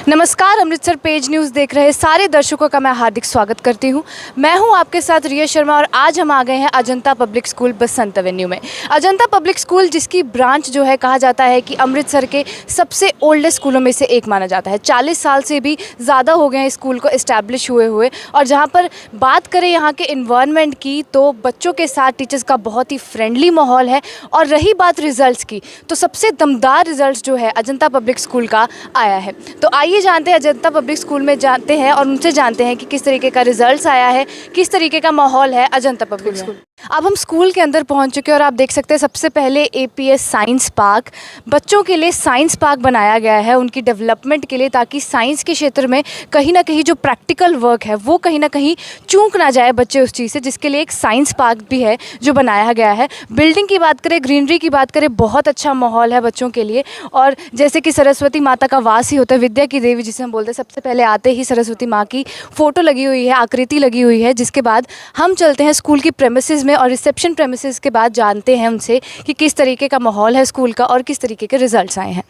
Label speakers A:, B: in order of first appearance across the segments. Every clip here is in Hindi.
A: नमस्कार, अमृतसर पेज न्यूज़ देख रहे सारे दर्शकों का मैं हार्दिक स्वागत करती हूं। मैं हूं आपके साथ रिया शर्मा और आज हम आ गए हैं अजंता पब्लिक स्कूल बसंत एवेन्यू में। अजंता पब्लिक स्कूल जिसकी ब्रांच जो है कहा जाता है कि अमृतसर के सबसे ओल्डेस्ट स्कूलों में से एक माना जाता है। 40 साल से भी ज़्यादा हो गए हैं स्कूल को इस्टेब्लिश हुए और जहाँ पर बात करें यहाँ के इन्वायरमेंट की तो बच्चों के साथ टीचर्स का बहुत ही फ्रेंडली माहौल है। और रही बात रिजल्ट्स की तो सबसे दमदार रिजल्ट्स जो है अजंता पब्लिक स्कूल का आया है। तो आइए जानते हैं अजंता पब्लिक स्कूल में जाते हैं और उनसे जानते हैं कि किस तरीके का रिजल्ट्स आया है, किस तरीके का माहौल है अजंता पब्लिक स्कूल। अब हम स्कूल के अंदर पहुंच चुके हैं और आप देख सकते हैं सबसे पहले एपीएस साइंस पार्क, बच्चों के लिए साइंस पार्क बनाया गया है उनकी डेवलपमेंट के लिए, ताकि साइंस के क्षेत्र में कहीं ना कहीं जो प्रैक्टिकल वर्क है वो कहीं ना कहीं चूक ना जाए बच्चे उस चीज़ से, जिसके लिए एक साइंस पार्क भी है जो बनाया गया है। बिल्डिंग की बात करें, ग्रीनरी की बात करें, बहुत अच्छा माहौल है बच्चों के लिए। और जैसे कि सरस्वती माता का वास ही होता है, विद्या की देवी जिसे हम बोलते हैं, सबसे पहले आते ही सरस्वती माँ की फ़ोटो लगी हुई है, आकृति लगी हुई है। जिसके बाद हम चलते हैं स्कूल की प्रेमिसेस में और रिसेप्शन प्रेमिसेस के बाद जानते हैं उनसे कि किस तरीके का माहौल है स्कूल का और किस तरीके के रिजल्ट्स आए हैं।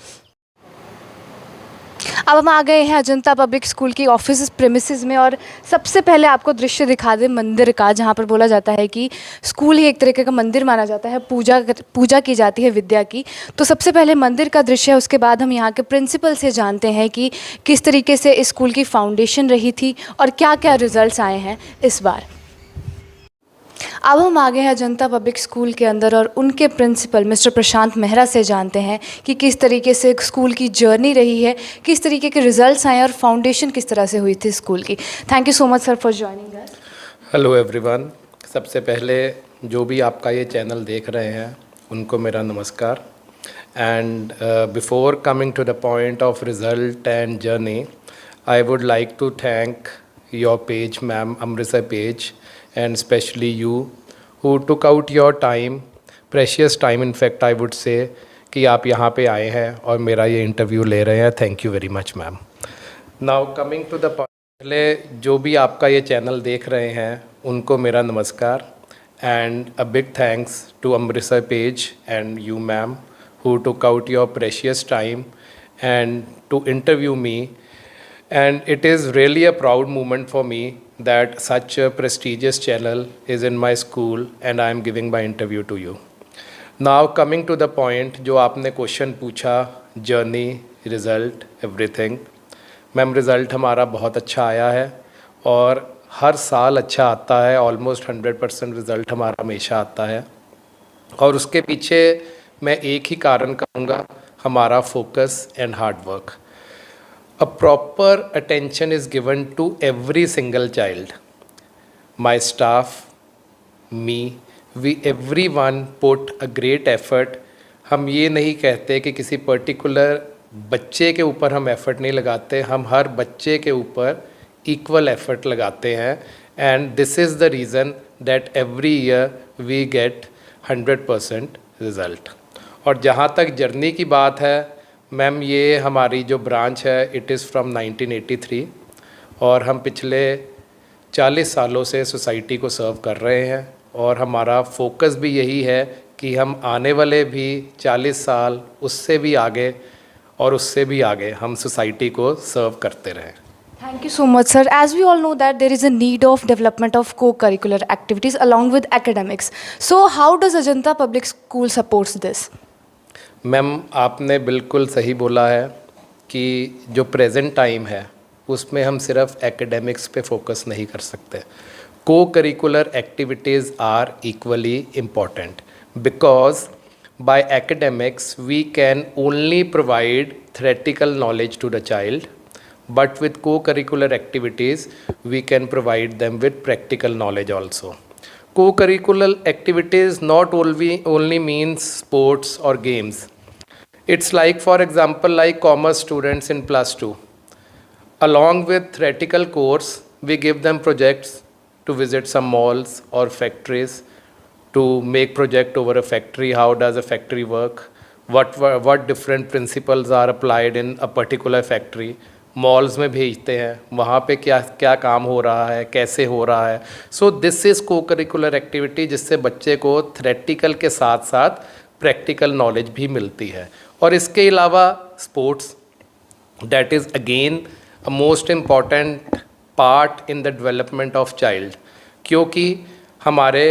A: अब हम आ गए हैं अजंता पब्लिक स्कूल की ऑफिस प्रेमिसेस में और सबसे पहले आपको दृश्य दिखा दें मंदिर का, जहाँ पर बोला जाता है कि स्कूल ही एक तरीके का मंदिर माना जाता है, पूजा की जाती है विद्या की। तो सबसे पहले मंदिर का दृश्य है, उसके बाद हम यहाँ के प्रिंसिपल से जानते हैं कि किस तरीके से इस स्कूल की फाउंडेशन रही थी और क्या क्या रिजल्ट्स आए हैं इस बार। अब हम आ गए हैं अजंता पब्लिक स्कूल के अंदर और उनके प्रिंसिपल मिस्टर प्रशांत मेहरा से जानते हैं कि किस तरीके से स्कूल की जर्नी रही है, किस तरीके के रिजल्ट्स आए और फाउंडेशन किस तरह से हुई थी स्कूल की। Thank you so much sir for joining us.
B: Hello everyone, सबसे पहले जो भी आपका ये चैनल देख रहे हैं उनको मेरा नमस्कार। And before coming to the point of result and journey, I would like to thank your page ma'am, Amritsar page, and especially you who took out your time, precious time in fact I would say, कि आप यहाँ पे आए हैं और मेरा ये इंटरव्यू ले रहे हैं। Thank you very much ma'am. Now coming to the पहले जो भी आपका ये चैनल देख रहे हैं उनको मेरा नमस्कार and a big thanks to Amritsar page and you ma'am who took out your precious time and to interview me, and it is really a proud moment for me that such a prestigious channel is in my school and I am giving my interview to you. Now coming to the point, जो आपने क्वेश्चन पूछा, journey, result, everything. Ma'am result हमारा बहुत अच्छा आया है और हर साल अच्छा आता है, ऑलमोस्ट 100% रिज़ल्ट हमारा हमेशा आता है। और उसके पीछे मैं एक ही कारण कहूँगा, हमारा focus and hard work. A proper attention is given to every single child. My staff, me, everyone put a great effort. हम ये नहीं कहते कि किसी पर्टिकुलर बच्चे के ऊपर हम एफ़र्ट नहीं लगाते, हम हर बच्चे के ऊपर इक्वल एफ़र्ट लगाते हैं। And this is the reason that every year we get 100% result. और जहाँ तक जर्नी की बात है मैम, ये हमारी जो ब्रांच है इट इज़ फ्रॉम 1983 और हम पिछले 40 सालों से सोसाइटी को सर्व कर रहे हैं और हमारा फोकस भी यही है कि हम आने वाले भी 40 साल उससे भी आगे और उससे भी आगे हम सोसाइटी को सर्व करते रहें।
A: Thank you so much sir. As we all know that there is a need of development of co-curricular activities along with academics. So how does Ajanta Public School supports this?
B: Ma'am आपने बिल्कुल सही बोला है कि जो प्रेजेंट टाइम है उसमें हम सिर्फ एकेडमिक्स पे फोकस नहीं कर सकते। Co-curricular activities are equally important because by academics we can only provide theoretical knowledge to the child, but with co-curricular activities we can provide them with practical knowledge also. Co-curricular activities not only means sports or games. It's like, for example, like commerce students in +2. Along with theoretical course, we give them projects to visit some malls or factories, to make project over a factory. How does a factory work? What different principles are applied in a particular factory? Malls में भेजते हैं, वहाँ पे क्या क्या काम हो रहा है, कैसे हो रहा है। सो दिस इज़ को करिकुलर एक्टिविटी, जिससे बच्चे को थ्योरेटिकल के साथ साथ प्रैक्टिकल नॉलेज भी मिलती है। और इसके अलावा sports, that is again a most important part in the development of child, क्योंकि हमारे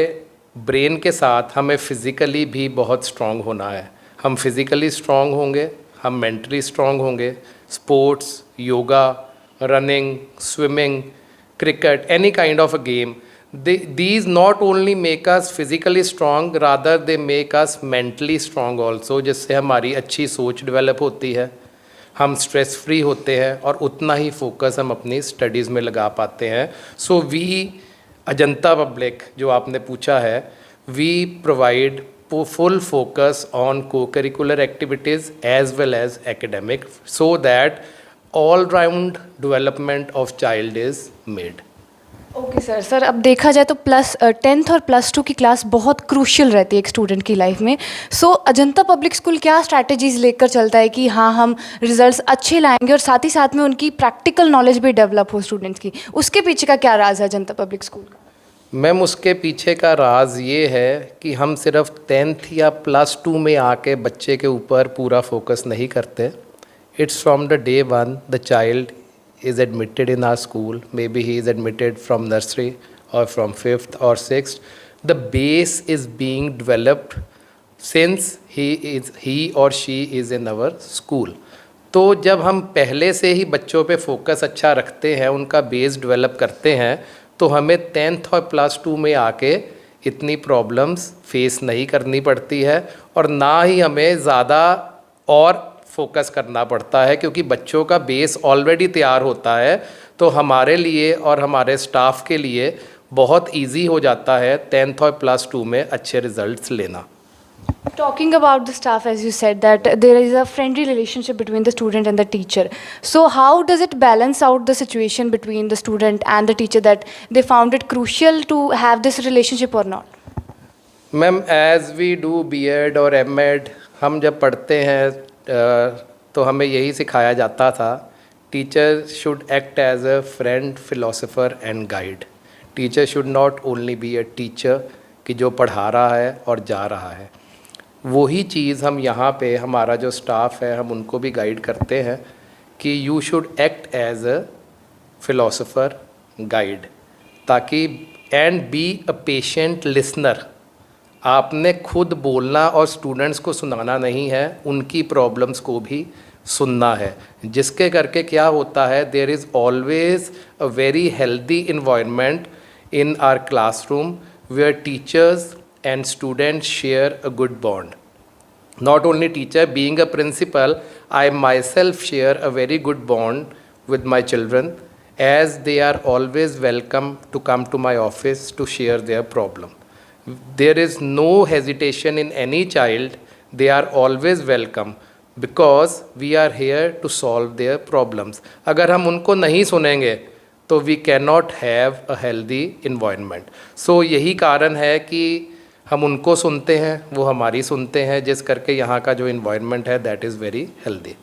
B: ब्रेन के साथ हमें फिज़िकली भी बहुत स्ट्रॉन्ग होना है। हम फिज़िकली स्ट्रॉन्ग होंगे, हम मेंटली स्ट्रॉन्ग होंगे। Sports, yoga, running, swimming, cricket, any kind of a game, these not only make us physically strong, rather they make us mentally strong also, जिससे हमारी अच्छी सोच डेवलप होती है, हम स्ट्रेस फ्री होते हैं और उतना ही फोकस हम अपनी स्टडीज़ में लगा पाते हैं। सो वी अजंता पब्लिक, जो आपने पूछा है, we provide full focus on co-curricular activities as well as academic, so that all round development of child is made.
A: Okay sir, अब देखा जाए तो +10th और +2 की क्लास बहुत क्रूशियल रहती है एक स्टूडेंट की लाइफ में। सो अजंता पब्लिक स्कूल क्या स्ट्रैटेजीज लेकर चलता है कि हाँ, हम रिजल्ट्स अच्छे लाएंगे और साथ ही साथ में उनकी प्रैक्टिकल नॉलेज भी डेवलप हो स्टूडेंट्स की? उसके पीछे का क्या राज है अजंता पब्लिक स्कूल का?
B: मैम, उसके पीछे का राज ये है कि हम सिर्फ 10th या +2 में आके बच्चे के ऊपर पूरा फोकस नहीं करते। It's from the day one the child is admitted in our school, maybe he is admitted from nursery or from 5th or 6th, the base is being developed since he or she is in our school. तो जब हम पहले से ही बच्चों पे फोकस अच्छा रखते हैं, उनका बेस डेवलप करते हैं, तो हमें 10th और +2 में आके इतनी प्रॉब्लम्स फेस नहीं करनी पड़ती है और ना ही हमें ज़्यादा और फोकस करना पड़ता है, क्योंकि बच्चों का बेस ऑलरेडी तैयार होता है। तो हमारे लिए और हमारे स्टाफ के लिए बहुत इजी हो जाता है 10th और +2 में अच्छे रिजल्ट्स लेना।
A: Talking about the staff, as you said that there is a friendly relationship between the student and the teacher. So how does it balance out the situation between the student and the teacher, that they found it crucial to have this relationship or not?
B: Ma'am, as we do B.Ed और M.Ed, हम जब पढ़ते हैं तो हमें यही सिखाया जाता था, teacher should act as a friend, philosopher and guide. Teacher should not only be a teacher कि जो पढ़ा रहा है और जा रहा है। वही चीज़ हम यहाँ पे, हमारा जो स्टाफ है, हम उनको भी गाइड करते हैं कि you should act as a philosopher, guide, ताकि and be a patient listener. आपने खुद बोलना और स्टूडेंट्स को सुनाना नहीं है, उनकी प्रॉब्लम्स को भी सुनना है, जिसके करके क्या होता है, there is always a very healthy environment in our classroom where teachers and students share a good bond. Not only teacher, being a principal, I myself share a very good bond with my children, as they are always welcome to come to my office to share their problem. There is no hesitation in any child, they are always welcome because we are here to solve their problems. अगर हम उनको नहीं सुनेंगे तो we cannot have a healthy environment. So यही कारण है कि हम उनको सुनते हैं, वो हमारी सुनते हैं, जिस करके यहाँ का जो environment है that is very healthy.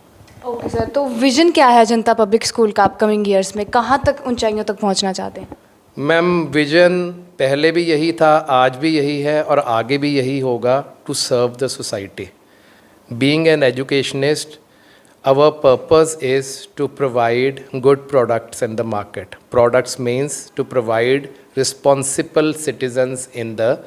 A: Okay sir, तो विजन क्या है अजंता पब्लिक स्कूल का अपकमिंग ईयर्स में? कहाँ तक ऊंचाइयों तक पहुँचना चाहते हैं?
B: मैम, विजन पहले भी यही था, आज भी यही है और आगे भी यही होगा, to serve the society. Being an educationist, our purpose is to provide good products in the market. Products means to provide responsible citizens in the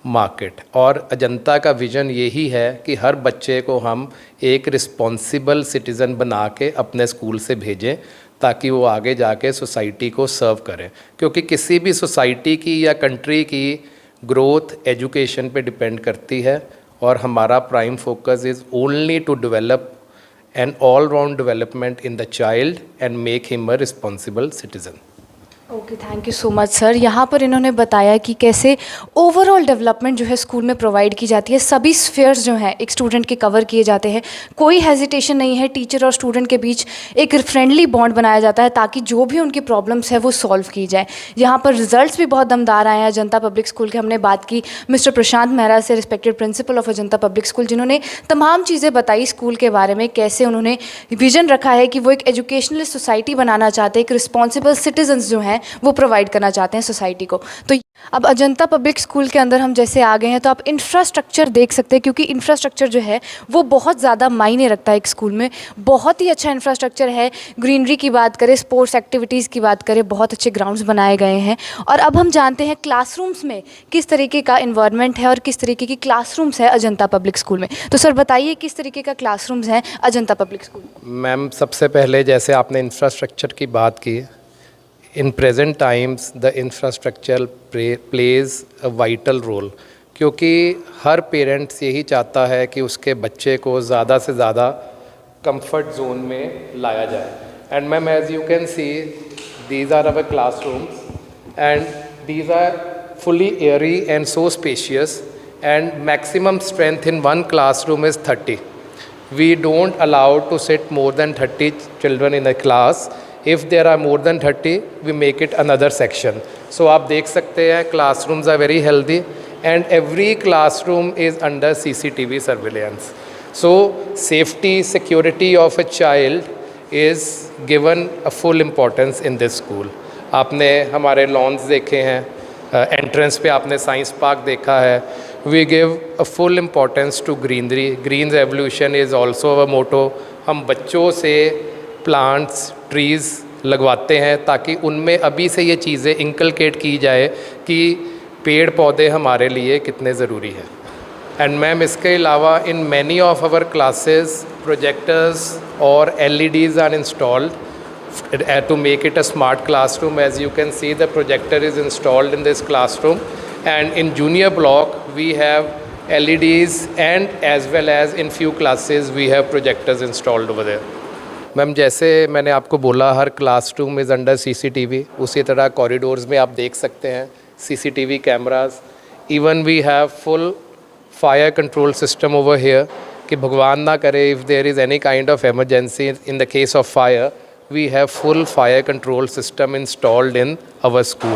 B: market. और अजंता का विज़न यही है कि हर बच्चे को हम एक रिस्पॉन्सिबल सिटीज़न बना के अपने स्कूल से भेजें, ताकि वो आगे जाके सोसाइटी को सर्व करें, क्योंकि किसी भी सोसाइटी की या कंट्री की ग्रोथ एजुकेशन पे डिपेंड करती है। और हमारा prime focus is only to develop an all round development in the child and make him a responsible citizen.
A: Okay, thank you so much sir. यहाँ पर इन्होंने बताया कि कैसे ओवरऑल डेवलपमेंट जो है स्कूल में प्रोवाइड की जाती है, सभी स्फेयर्स जो हैं एक स्टूडेंट के कवर किए जाते हैं, कोई हेजिटेशन नहीं है, टीचर और स्टूडेंट के बीच एक फ्रेंडली बॉन्ड बनाया जाता है ताकि जो भी उनकी प्रॉब्लम्स है वो सॉल्व की जाए। यहाँ पर रिजल्ट्स भी बहुत दमदार आए हैं अजंता पब्लिक स्कूल के। हमने बात की मिस्टर प्रशांत मेहरा से, respected principle of Ajanta public school, जिन्होंने तमाम चीज़ें बताई स्कूल के बारे में, कैसे उन्होंने विजन रखा है कि वो एक एजुकेशनलिस्ट सोसाइटी बनाना चाहते हैं, एक रिस्पॉन्सिबल सिटीजन्स जो हैं वो प्रोवाइड करना चाहते हैं सोसाइटी को। तो अब अजंता पब्लिक स्कूल के अंदर हम जैसे आ गए हैं तो आप इंफ्रास्ट्रक्चर देख सकते हैं, क्योंकि इंफ्रास्ट्रक्चर जो है वो बहुत ज़्यादा मायने रखता है एक स्कूल में। बहुत ही अच्छा इंफ्रास्ट्रक्चर है। ग्रीनरी की बात करें, स्पोर्ट्स एक्टिविटीज़ की बात करें, बहुत अच्छे ग्राउंड्स बनाए गए हैं। और अब हम जानते हैं क्लासरूम्स में किस तरीके का इन्वायरमेंट है और किस तरीके की क्लासरूम्स है अजंता पब्लिक स्कूल में। तो सर बताइए किस तरीके का क्लासरूम्स हैं अजंता पब्लिक स्कूल में।
B: मैम, सबसे पहले जैसे आपने इंफ्रास्ट्रक्चर की बात की, in present times the infrastructure plays a vital role, क्योंकि हर पेरेंट्स यही चाहता है कि उसके बच्चे को ज़्यादा से ज़्यादा कंफर्ट जोन में लाया जाए। And ma'am, as you can see, these are our classrooms and these are fully airy and so spacious, and maximum strength in one classroom is 30. We don't allow to sit more than 30 children in a class. If there are more than 30, we make it another section. So आप देख सकते हैं classrooms are very healthy and every classroom is under CCTV surveillance. So safety, security of a child is given a full importance in this school. आपने हमारे लॉन्स देखे हैं, एंट्रेंस पे आपने साइंस पार्क देखा है। We give a full importance to greenery. Green revolution is also a motto. हम बच्चों से प्लांट्स, ट्रीज़ लगवाते हैं ताकि उनमें अभी से ये चीज़ें इंकलकेट की जाए कि पेड़ पौधे हमारे लिए कितने ज़रूरी है। एंड मैम, इसके अलावा in many of our classes projectors और LEDs are installed to make it a smart classroom. As you can see, the projector is installed in this classroom, and in junior block we have LEDs, and as well as in few classes we have projectors installed over there. Ma'am, जैसे मैंने आपको बोला हर क्लासरूम इज़ अंडर CCTV, उसी तरह कॉरिडोर्स में आप देख सकते हैं CCTV cameras. Even we have full fire control system over here कि भगवान ना करे, if there is any kind of emergency in the case of fire, we have full fire control system installed in our school.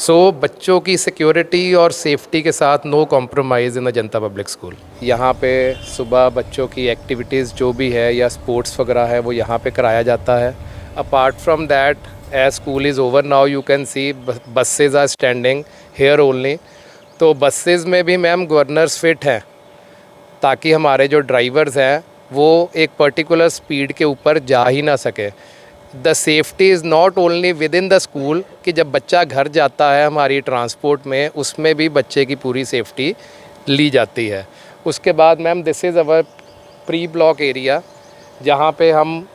B: So बच्चों की सिक्योरिटी और सेफ्टी के साथ नो कॉम्प्रोमाइज़ इन अजंता पब्लिक स्कूल। यहाँ पे सुबह बच्चों की एक्टिविटीज़ जो भी है या स्पोर्ट्स वगैरह है वो यहाँ पे कराया जाता है। Apart from that, as school is over now, you can see buses are standing here only. तो बसेज में भी मैम गवर्नर्स फिट हैं ताकि हमारे जो ड्राइवर्स हैं वो एक पर्टिकुलर स्पीड के ऊपर जा ही ना सके। The safety is not only with in the school कि जब बच्चा घर जाता है हमारी ट्रांसपोर्ट में, उसमें भी बच्चे की पूरी सेफ्टी ली जाती है। उसके बाद ma'am, this is our pre block area, जहाँ पे हम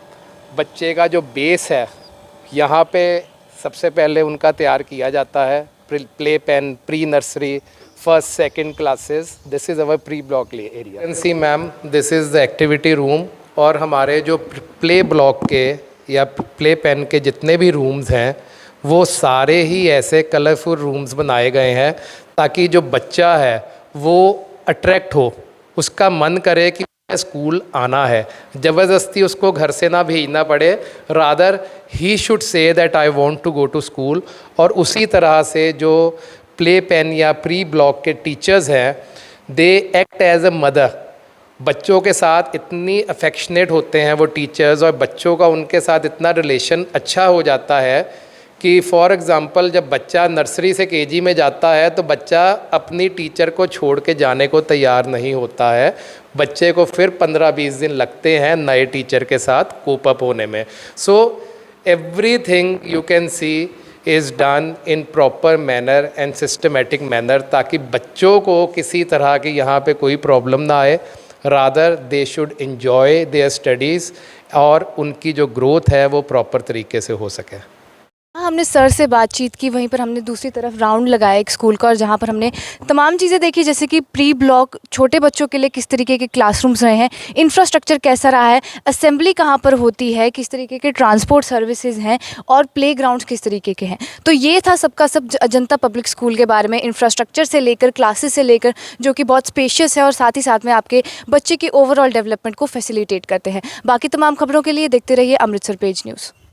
B: बच्चे का जो बेस है यहाँ पे सबसे पहले उनका तैयार किया जाता है। Play pen, pre nursery, first second classes, this is our pre block area. Can see ma'am, this is the activity room. और हमारे जो प्ले ब्लॉक के या प्ले पेन के जितने भी रूम्स हैं वो सारे ही ऐसे कलरफुल रूम्स बनाए गए हैं ताकि जो बच्चा है वो अट्रैक्ट हो, उसका मन करे कि स्कूल आना है, ज़बरदस्ती उसको घर से ना भेजना पड़े, rather he should say that I want to go to school. और उसी तरह से जो प्ले पेन या प्री ब्लॉक के टीचर्स हैं, they act as a mother. बच्चों के साथ इतनी अफेक्शनेट होते हैं वो टीचर्स, और बच्चों का उनके साथ इतना रिलेशन अच्छा हो जाता है कि फॉर एग्ज़ाम्पल जब बच्चा नर्सरी से KG में जाता है तो बच्चा अपनी टीचर को छोड़ के जाने को तैयार नहीं होता है। बच्चे को फिर 15-20 दिन लगते हैं नए टीचर के साथ कोप अप होने में। So everything you can C is done in proper manner and systematic manner, ताकि बच्चों को किसी तरह की यहाँ पे कोई प्रॉब्लम ना आए, rather they should enjoy their studies और उनकी जो ग्रोथ है वो प्रॉपर तरीके से हो सके।
A: हमने सर से बातचीत की, वहीं पर हमने दूसरी तरफ राउंड लगाया एक स्कूल का, और जहाँ पर हमने तमाम चीज़ें देखी, जैसे कि प्री ब्लॉक छोटे बच्चों के लिए किस तरीके के क्लासरूम्स रहे हैं, इंफ्रास्ट्रक्चर कैसा रहा है, असेंबली कहाँ पर होती है, किस तरीके के ट्रांसपोर्ट सर्विसेज हैं, और प्लेग्राउंड्स किस तरीके के हैं। तो ये था सबका सब अजंता पब्लिक स्कूल के बारे में, इंफ्रास्ट्रक्चर से लेकर क्लासेस से लेकर, जो कि बहुत स्पेशियस है और साथ ही साथ में आपके बच्चे की ओवरऑल डेवलपमेंट को फैसिलिटेट करते हैं। बाकी तमाम खबरों के लिए देखते रहिए अमृतसर पेज न्यूज़।